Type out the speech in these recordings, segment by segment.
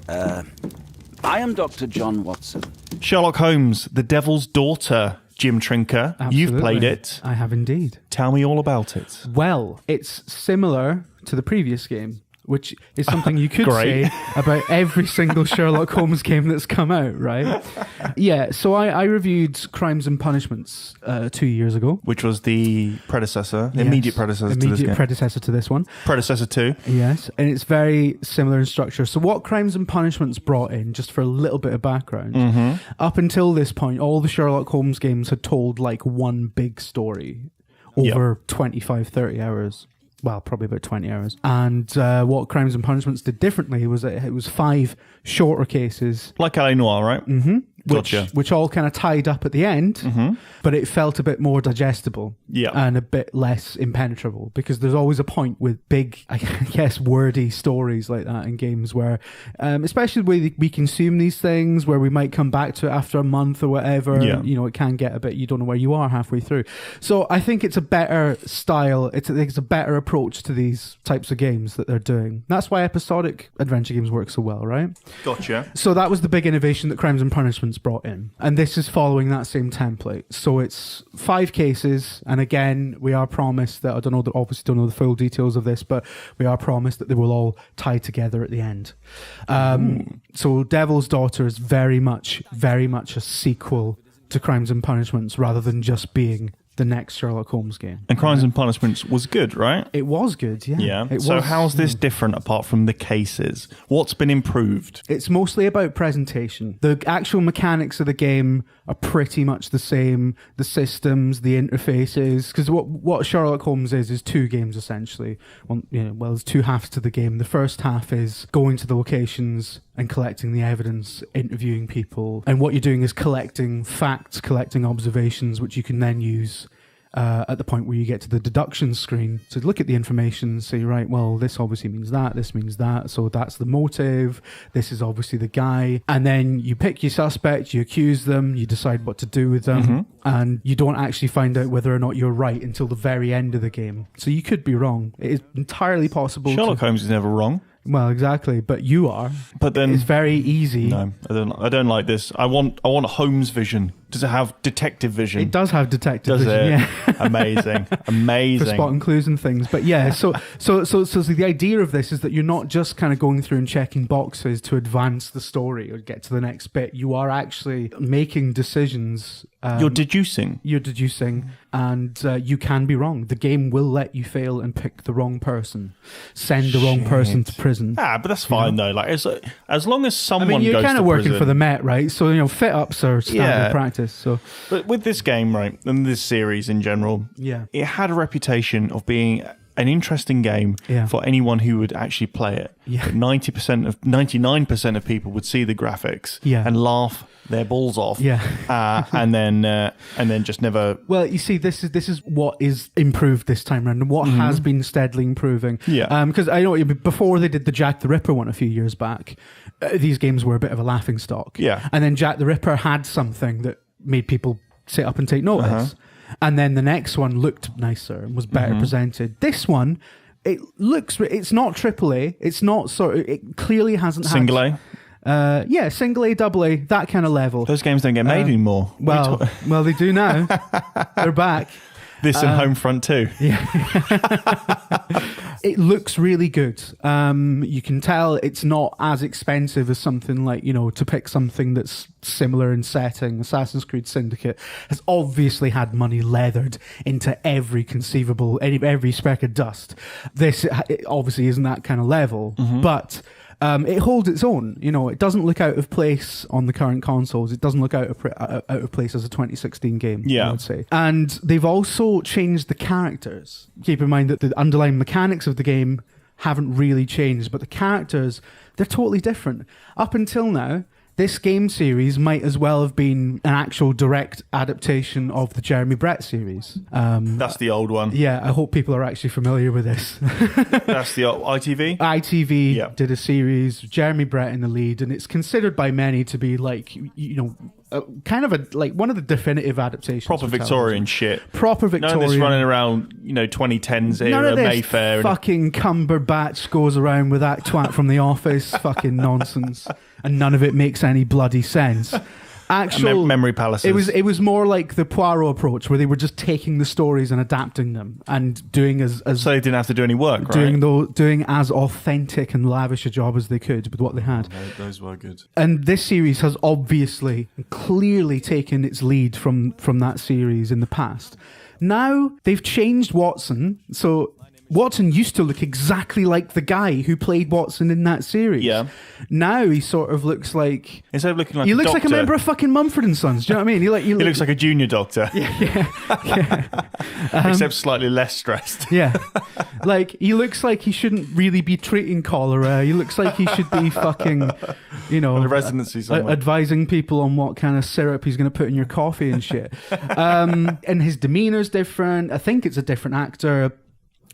I am Dr. John Watson. Sherlock Holmes, The Devil's Daughter, Jim Trinker. Absolutely. You've played it. I have indeed. Tell me all about it. Well, it's similar to the previous game, which is something you could Great. say about every single Sherlock Holmes game that's come out, right? Yeah, so I reviewed Crimes and Punishments 2 years ago. Which was the predecessor, Yes, immediate predecessor to this Immediate game. predecessor to this one. Predecessor 2. Yes, and it's very similar in structure. So what Crimes and Punishments brought in, just for a little bit of background, up until this point, all the Sherlock Holmes games had told like one big story over 25, 30 hours. Well, probably about 20 hours. And what Crimes and Punishments did differently was that it was 5 shorter cases. Like L.A. Noire, right? Mm-hmm. Gotcha. Which all kind of tied up at the end, but it felt a bit more digestible and a bit less impenetrable, because there's always a point with big, I guess, wordy stories like that in games where, especially the way we consume these things, where we might come back to it after a month or whatever, you know, it can get a bit, you don't know where you are halfway through. So I think it's a better style, it's a better approach to these types of games that they're doing. That's why episodic adventure games work so well, right? Gotcha. So that was the big innovation that Crimes and Punishments brought in. And this is following that same template. So it's 5 cases. And again, we are promised that, obviously don't know the full details of this, but we are promised that they will all tie together at the end. So Devil's Daughter is very much a sequel to Crimes and Punishments, rather than just being the next Sherlock Holmes game. And Crimes and Punishments was good, right? It was good, yeah. Yeah. So how's this different apart from the cases? What's been improved? It's mostly about presentation. The actual mechanics of the game are pretty much the same. The systems, the interfaces, because what Sherlock Holmes is 2 games essentially. Well, there's 2 halves to the game. The first half is going to the locations and collecting the evidence, interviewing people, and what you're doing is collecting facts, collecting observations, which you can then use at the point where you get to the deduction screen to look at the information, say, right, well, this obviously means that, this means that, so that's the motive, this is obviously the guy, and then you pick your suspect, you accuse them, you decide what to do with them, and you don't actually find out whether or not you're right until the very end of the game. So you could be wrong. It is entirely possible. Sherlock Holmes is never wrong. Well, exactly, but you are. But then it's very easy. No, I don't like this. I want Holmes vision. Does it have detective vision? It does have detective vision. It? Yeah. Amazing. For spotting clues and things. But yeah, so the idea of this is that you're not just kind of going through and checking boxes to advance the story or get to the next bit. You are actually making decisions. You're deducing. And you can be wrong. The game will let you fail and pick the wrong person, send the wrong person to prison. Ah, but that's fine though. Like, as long as someone goes to prison. You're kind of working for the Met, right? So fit ups are standard practice. So, but with this game, right, and this series in general, it had a reputation of being an interesting game for anyone who would actually play it. Yeah. 99% of people would see the graphics and laugh their balls off. And then just never. Well, you see, this is what is improved this time around, and what has been steadily improving. Because I know before they did the Jack the Ripper one a few years back, these games were a bit of a laughing stock. And then Jack the Ripper had something that made people sit up and take notice. And then the next one looked nicer and was better presented. This one, it's not AAA. It's not it clearly hasn't Single A? Single A, double A, that kind of level. Those games don't get made anymore. Well, they do now. They're back. This and Homefront 2. It looks really good. You can tell it's not as expensive as something like, to pick something that's similar in setting. Assassin's Creed Syndicate has obviously had money leathered into every conceivable, every speck of dust. This it obviously isn't that kind of level, but it holds its own. It doesn't look out of place on the current consoles. It doesn't look out of place as a 2016 game, I would say. And they've also changed the characters. Keep in mind that the underlying mechanics of the game haven't really changed, but the characters, they're totally different. Up until now, this game series might as well have been an actual direct adaptation of the Jeremy Brett series. That's the old one. Yeah, I hope people are actually familiar with this. That's the old ITV? ITV did a series, Jeremy Brett in the lead, and it's considered by many to be like, kind of one of the definitive adaptations. Proper Victorian shit. Proper Victorian. None of this running around, 2010s era None of this Mayfair. Fucking Cumberbatch goes around with that twat from The Office. Fucking nonsense. And none of it makes any bloody sense. Actual memory palaces. It was more like the Poirot approach, where they were just taking the stories and adapting them and doing as so they didn't have to do any work, right? Doing as authentic and lavish a job as they could with what they had. Those were good. And this series has obviously, clearly taken its lead from that series in the past. Now they've changed Watson, so Watson used to look exactly like the guy who played Watson in that series. Yeah. Now he sort of looks like... Instead of looking like he looks like a member of fucking Mumford & Sons. Do you know what I mean? He looks like a junior doctor. Yeah. Except slightly less stressed. Yeah. He looks like he shouldn't really be treating cholera. He looks like he should be fucking, a residency somewhere. Advising people on what kind of syrup he's going to put in your coffee and shit. And his demeanor's different. I think it's a different actor.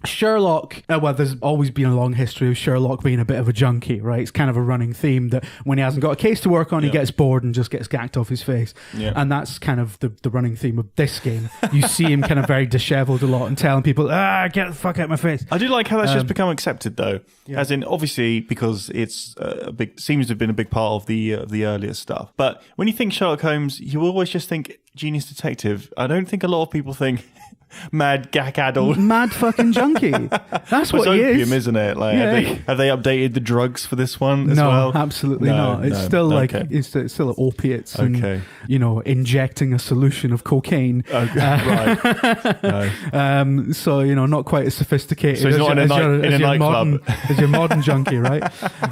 Sherlock, there's always been a long history of Sherlock being a bit of a junkie, right? It's kind of a running theme that when he hasn't got a case to work on, he gets bored and just gets gacked off his face. Yeah. And that's kind of the running theme of this game. You see him kind of very disheveled a lot and telling people, get the fuck out of my face. I do like how that's just become accepted, though. Yeah. As in, obviously, because it's seems to have been a big part of the earlier stuff. But when you think Sherlock Holmes, you always just think genius detective. I don't think a lot of people think... mad gack-addled. Mad fucking junkie. That's what he opium, is. Isn't it? Have they updated the drugs for this one as well? No, absolutely not. It's still it's still opiates and, injecting a solution of cocaine. Okay, right. So, not quite as sophisticated so he's not in a nightclub. As your modern junkie, right?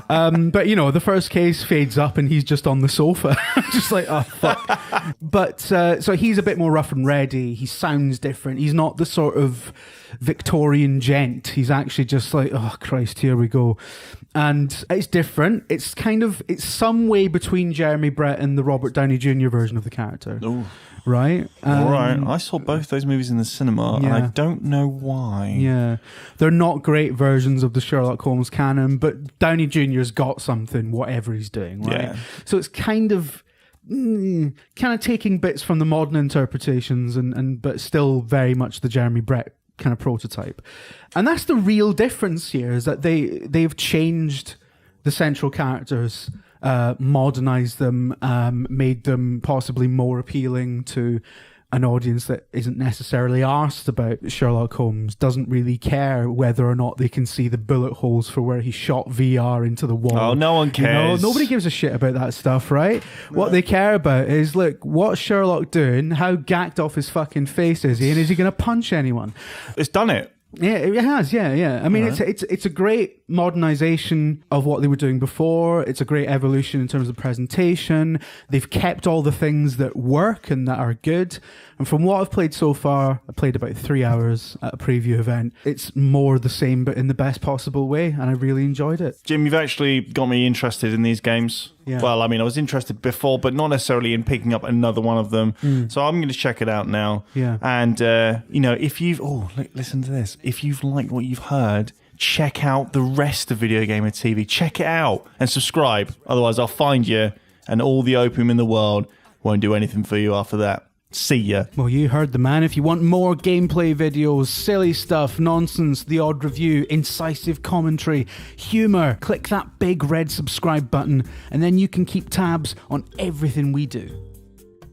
But, the first case fades up and he's just on the sofa. Just like, oh, fuck. But, so he's a bit more rough and ready. He sounds different. He's not the sort of Victorian gent. He's actually just like, oh Christ, here we go. And it's different. It's some way between Jeremy Brett and the Robert Downey Jr. version of the character. Ooh. Right? All right. I saw both those movies in the cinema, and I don't know why. Yeah. They're not great versions of the Sherlock Holmes canon, but Downey Jr.'s got something, whatever he's doing, right? Yeah. So it's kind of taking bits from the modern interpretations but still very much the Jeremy Brett kind of prototype. And that's the real difference here, is that they've changed the central characters, modernized them, made them possibly more appealing to an audience that isn't necessarily asked about Sherlock Holmes, doesn't really care whether or not they can see the bullet holes for where he shot VR into the wall. Oh, no one cares. Nobody gives a shit about that stuff, right? What they care about is, look, what's Sherlock doing? How gacked off his fucking face is he? And is he going to punch anyone? It's done it. Yeah, it has. Yeah. I mean, it's a great modernization of what they were doing before. It's a great evolution in terms of presentation. They've kept all the things that work and that are good. And from what I've played so far, I played about 3 hours at a preview event. It's more the same, but in the best possible way, and I really enjoyed it. Jim, you've actually got me interested in these games. Yeah. Well, I mean, I was interested before, but not necessarily in picking up another one of them. So I'm going to check it out now. Yeah. And, if you've... Oh, listen to this. If you've liked what you've heard, check out the rest of VideogamerTV. Check it out and subscribe. Otherwise, I'll find you, and all the opium in the world won't do anything for you after that. See ya. Well, you heard the man. If you want more gameplay videos, silly stuff, nonsense, the odd review, incisive commentary, humour, click that big red subscribe button, and then you can keep tabs on everything we do.